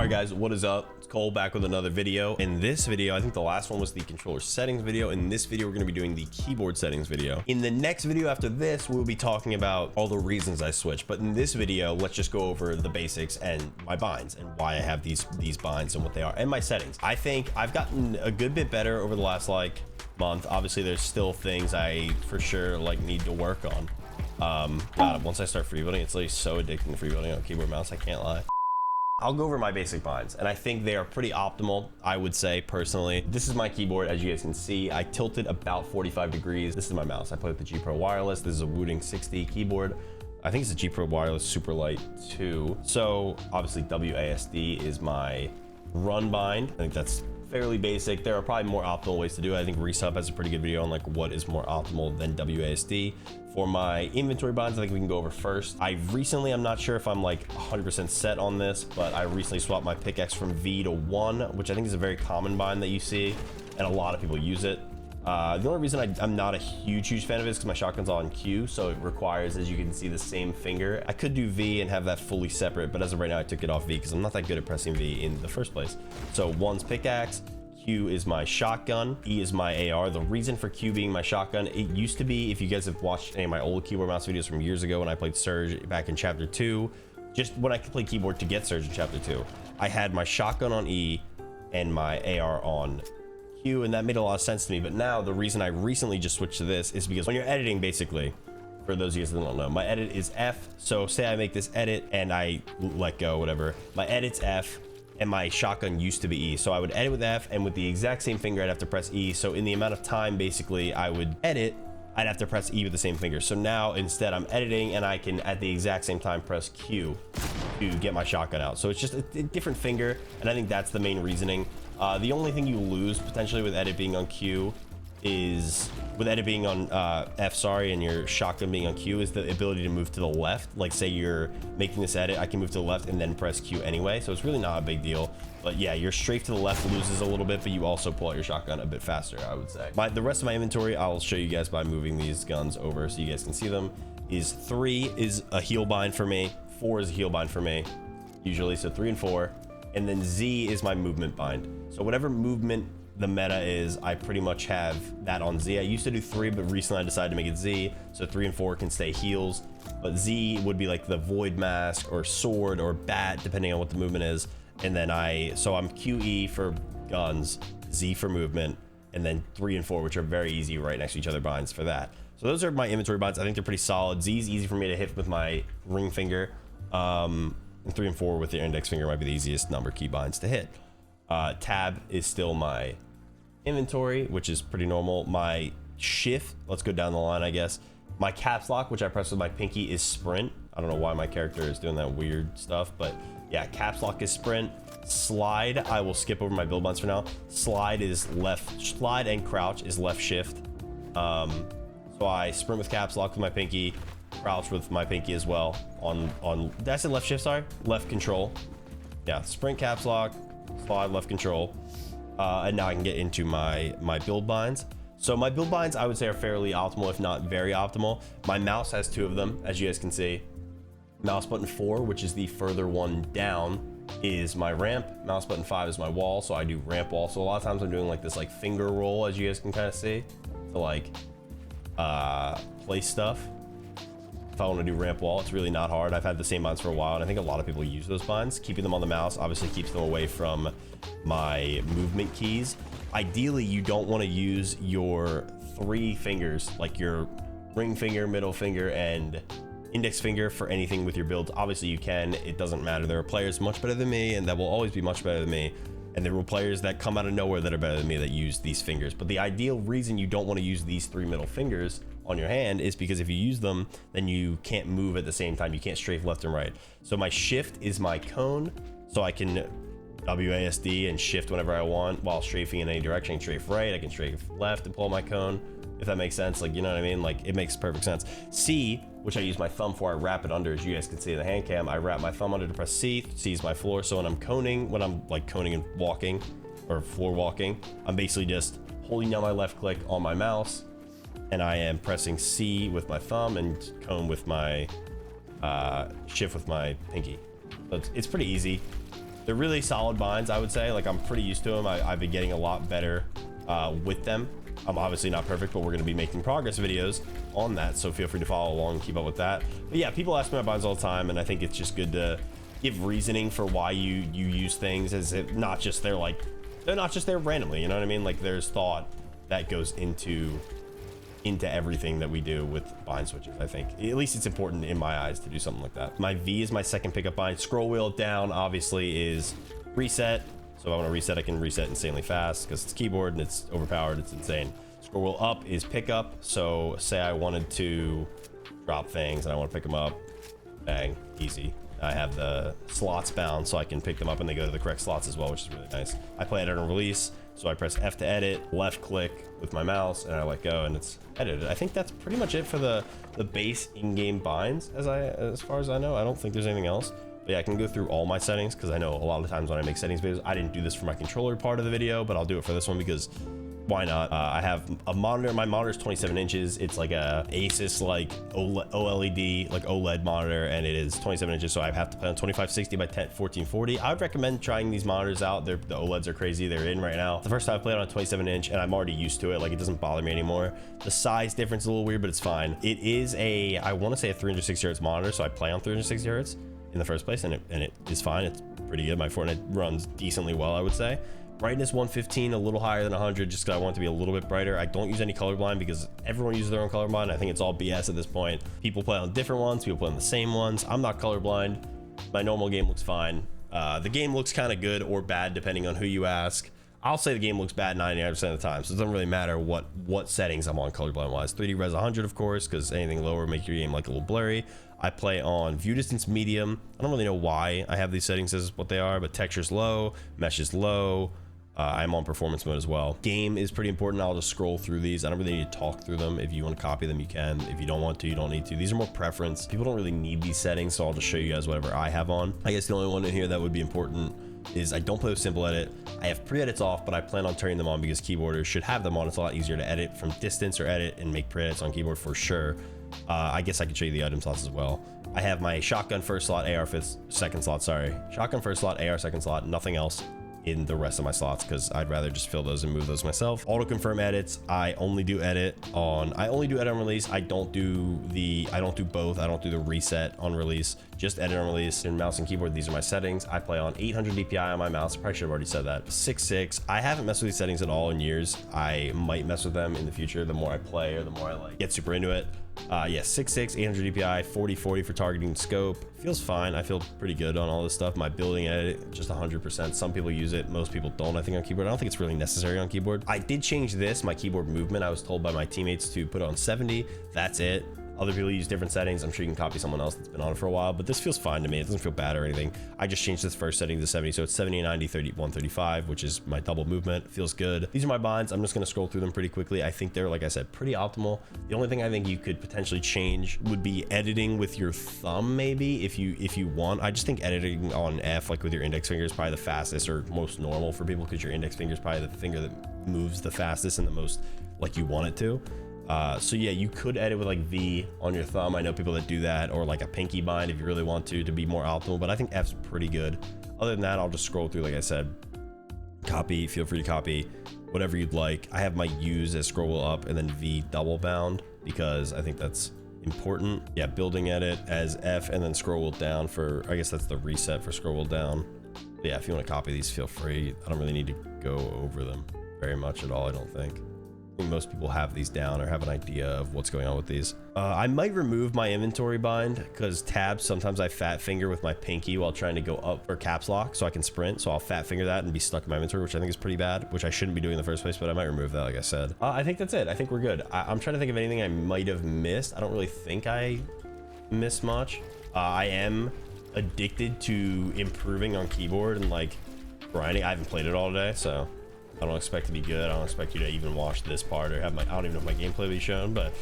Alright guys, what is up? It's Cole back with another video. In this video, I think the last one was the controller settings video. In this video, we're going to be doing the keyboard settings video. In the next video after this, we'll be talking about all the reasons I switched. But in this video, let's just go over the basics and my binds and why I have these binds and what they are and my settings. I think I've gotten a good bit better over the last month. Obviously, there's still things I for sure need to work on. God, once I start freebuilding, it's so addicting to freebuilding on keyboard mouse, I can't lie. I'll go over my basic binds, and I think they are pretty optimal, I would say, personally. This is my keyboard, as you guys can see. I tilted about 45 degrees. This is my mouse. I play with the G Pro Wireless. This is a Wooting 60 keyboard. I think it's a G Pro Wireless Super Light 2. So, obviously, WASD is my run bind. I think that's fairly basic. There are probably more optimal ways to do it. I think Resub has a pretty good video on what is more optimal than WASD. For my inventory binds, I think we can go over first. I'm not sure if I'm 100% set on this, but I recently swapped my pickaxe from V to 1, which I think is a very common bind that you see, and a lot of people use it. The only reason I'm not a huge fan of it is because my shotgun's on Q, so it requires, as you can see, the same finger. I could do V and have that fully separate, but as of right now, I took it off V because I'm not that good at pressing V in the first place. So 1's pickaxe, Q is my shotgun, E is my AR. The reason for Q being my shotgun, it used to be, if you guys have watched any of my old keyboard mouse videos from years ago when I played Surge back in chapter 2, just when I could play keyboard to get Surge in chapter 2, I had my shotgun on E and my AR on Q, and that made a lot of sense to me. But now the reason I recently just switched to this is because when you're editing, basically, for those of you that don't know, my edit is F. So say I make this edit and I let go, whatever, my edit's F and my shotgun used to be E. So I would edit with F, and with the exact same finger, I'd have to press E. So in the amount of time, basically, I would edit, I'd have to press E with the same finger. So now instead I'm editing and I can at the exact same time press Q to get my shotgun out. So it's just a different finger, and I think that's the main reasoning. The only thing you lose potentially with edit being on Q is, with edit being on F, and your shotgun being on Q, is the ability to move to the left. Like say you're making this edit, I can move to the left and then press Q anyway. So it's really not a big deal. But yeah, your strafe to the left loses a little bit, but you also pull out your shotgun a bit faster, I would say. The rest of my inventory, I'll show you guys by moving these guns over so you guys can see them. 3 is a heal bind for me. 4 is a heal bind for me, usually. So 3 and 4. And then Z is my movement bind. So whatever movement the meta is, I pretty much have that on Z. I used to do 3, but recently I decided to make it Z. So 3 and 4 can stay heals, but Z would be like the void mask or sword or bat, depending on what the movement is. And then so I'm QE for guns, Z for movement, and then 3 and 4, which are very easy right next to each other binds for that. So those are my inventory binds. I think they're pretty solid. Z is easy for me to hit with my ring finger. And 3 and 4 with the index finger might be the easiest number key binds to hit. Tab is still my inventory, which is pretty normal. My shift, let's go down the line, I guess. My caps lock, which I press with my pinky, is sprint. I don't know why my character is doing that weird stuff, but yeah, caps lock is sprint. Slide, I will skip over my build binds for now. Slide is left, slide and crouch is left shift. So I sprint with caps lock with my pinky, crouch with my pinky as well. Did I say left shift? Sorry, left control. Yeah, sprint, caps lock, slide, left control. And now I can get into my build binds. So my build binds, I would say, are fairly optimal, if not very optimal. My mouse has 2 of them, as you guys can see. Mouse button 4, which is the further one down, is my ramp. Mouse button 5 is my wall, so I do ramp wall. So a lot of times I'm doing this finger roll, as you guys can kind of see, to place stuff. If I want to do ramp wall, it's really not hard. I've had the same binds for a while, and I think a lot of people use those binds. Keeping them on the mouse obviously keeps them away from my movement keys. Ideally, you don't want to use your 3 fingers, like your ring finger, middle finger, and index finger, for anything with your builds. Obviously, you can. It doesn't matter. There are players much better than me, and that will always be much better than me. And there will players that come out of nowhere that are better than me that use these fingers. But the ideal reason you don't want to use these 3 middle fingers on your hand is because if you use them, then you can't move at the same time. You can't strafe left and right. So my shift is my cone, so I can WASD and shift whenever I want while strafing in any direction. I can strafe right, I can strafe left and pull my cone, if that makes sense. You know what I mean? It makes perfect sense. C, which I use my thumb for, I wrap it under, as you guys can see in the hand cam. I wrap my thumb under to press C. C is my floor. So when I'm coning, coning and walking, or floor walking, I'm basically just holding down my left click on my mouse, and I am pressing C with my thumb and cone with my shift with my pinky. So it's pretty easy. They're really solid binds, I would say. Like, I'm pretty used to them. I've been getting a lot better with them. I'm obviously not perfect, but we're going to be making progress videos on that, so feel free to follow along and keep up with that. But yeah, people ask me about binds all the time, and I think it's just good to give reasoning for why you use things, as if not just they're not just there randomly, you know what I mean? Like, there's thought that goes into everything that we do with bind switches. I think at least it's important in my eyes to do something like that. My V is my second pickup bind. Scroll wheel down obviously is reset, so if I want to reset, I can reset insanely fast because it's keyboard and it's overpowered. It's insane. Scroll wheel up is pickup, so say I wanted to drop things and I want to pick them up, bang, easy. I have the slots bound so I can pick them up and they go to the correct slots as well, which is really nice. I play edit and release, so I press F to edit, left click with my mouse, and I let go and it's edited. I think that's pretty much it for the base in-game binds as far as I know. I don't think there's anything else. But yeah, I can go through all my settings because I know a lot of times when I make settings videos, I didn't do this for my controller part of the video, but I'll do it for this one because why not? I have a monitor. My monitor is 27 inches. It's like a Asus like OLED, like OLED monitor, and it is 27 inches. So I have to play on 2560 by 1440. I would recommend trying these monitors out. The OLEDs are crazy. They're in right now. The first time I played on a 27 inch, and I'm already used to it. Like, it doesn't bother me anymore. The size difference is a little weird, but it's fine. It is I want to say a 360 hertz monitor, so I play on 360 hertz in the first place, and it is fine. It's pretty good. My Fortnite runs decently well, I would say. Brightness 115, a little higher than 100, just because I want it to be a little bit brighter. I don't use any colorblind because everyone uses their own colorblind. I think it's all BS at this point. People play on different ones, people play on the same ones. I'm not colorblind. My normal game looks fine. The game looks kind of good or bad depending on who you ask. I'll say the game looks bad 99% of the time, so it doesn't really matter what settings I'm on colorblind wise. 3D res 100, of course, because anything lower make your game like a little blurry. I play on view distance medium. I don't really know why I have these settings as what they are, but texture's low, mesh is low. I'm on performance mode as well. Game is pretty important. I'll just scroll through these. I don't really need to talk through them. If you want to copy them, you can. If you don't want to, you don't need to. These are more preference. People don't really need these settings, so I'll just show you guys whatever I have on. I guess the only one in here that would be important is I don't play with simple edit. I have pre-edits off, but I plan on turning them on because keyboarders should have them on. It's a lot easier to edit from distance or edit and make pre-edits on keyboard for sure. I guess I could show you the item slots as well. I have my shotgun first slot, AR second slot, sorry. Shotgun first slot, AR second slot, nothing else in the rest of my slots because I'd rather just fill those and move those myself. Auto confirm edits, I only do edit on release. I don't do both. I don't do the reset on release, just edit on release. In mouse and keyboard, these are my settings. I play on 800 DPI on my mouse. I probably should have already said that. 6.6. I haven't messed with these settings at all in years. I might mess with them in the future the more I play or the more I like get super into it. Yeah, 6.6, 800 DPI, 40 for targeting scope. Feels fine. I feel pretty good on all this stuff. My building edit, just 100%. Some people use it, most people don't, I think, on keyboard. I don't think it's really necessary on keyboard. I did change this, my keyboard movement. I was told by my teammates to put it on 70. That's it. Other people use different settings. I'm sure you can copy someone else that's been on it for a while, but this feels fine to me. It doesn't feel bad or anything. I just changed this first setting to 70, so it's 70, 90, 30, 135, which is my double movement. Feels good. These are my binds. I'm just going to scroll through them pretty quickly. I think they're, like I said, pretty optimal. The only thing I think you could potentially change would be editing with your thumb, maybe, if you want. I just think editing on F, like with your index finger, is probably the fastest or most normal for people because your index finger is probably the finger that moves the fastest and the most like you want it to. So yeah, you could edit with like V on your thumb. I know people that do that, or like a pinky bind if you really want to be more optimal, but I think F's pretty good. Other than that, I'll just scroll through, like I said, copy, feel free to copy whatever you'd like. I have my U's as scroll wheel up and then V double bound because I think that's important. Yeah, building edit as F and then scroll wheel down for, I guess that's the reset for scroll wheel down. But yeah, if you want to copy these, feel free. I don't really need to go over them very much at all, I don't think. I think most people have these down or have an idea of what's going on with these. I might remove my inventory bind because tabs, sometimes I fat finger with my pinky while trying to go up for caps lock so I can sprint. So I'll fat finger that and be stuck in my inventory, which I think is pretty bad, which I shouldn't be doing in the first place, but I might remove that, like I said. I think that's it. I think we're good. I'm trying to think of anything I might have missed. I don't really think I missed much. I am addicted to improving on keyboard and like grinding. I haven't played it all today, so I don't expect to be good. I don't expect you to even watch this part or have my, I don't even know if my gameplay will be shown, but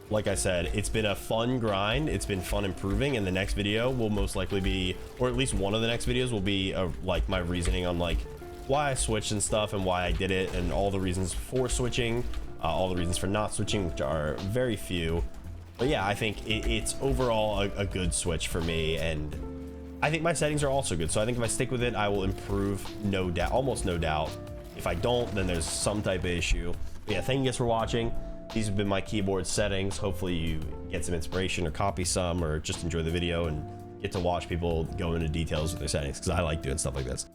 like I said, it's been a fun grind. It's been fun improving, and the next video will most likely be, or at least one of the next videos will be like my reasoning on like why I switched and stuff and why I did it and all the reasons for switching, all the reasons for not switching, which are very few. But yeah, I think it's overall a good switch for me, and I think my settings are also good. So I think if I stick with it, I will improve, no doubt, almost no doubt. If I don't, then there's some type of issue. But yeah, thank you guys for watching. These have been my keyboard settings. Hopefully you get some inspiration or copy some, or just enjoy the video and get to watch people go into details with their settings, because I like doing stuff like this.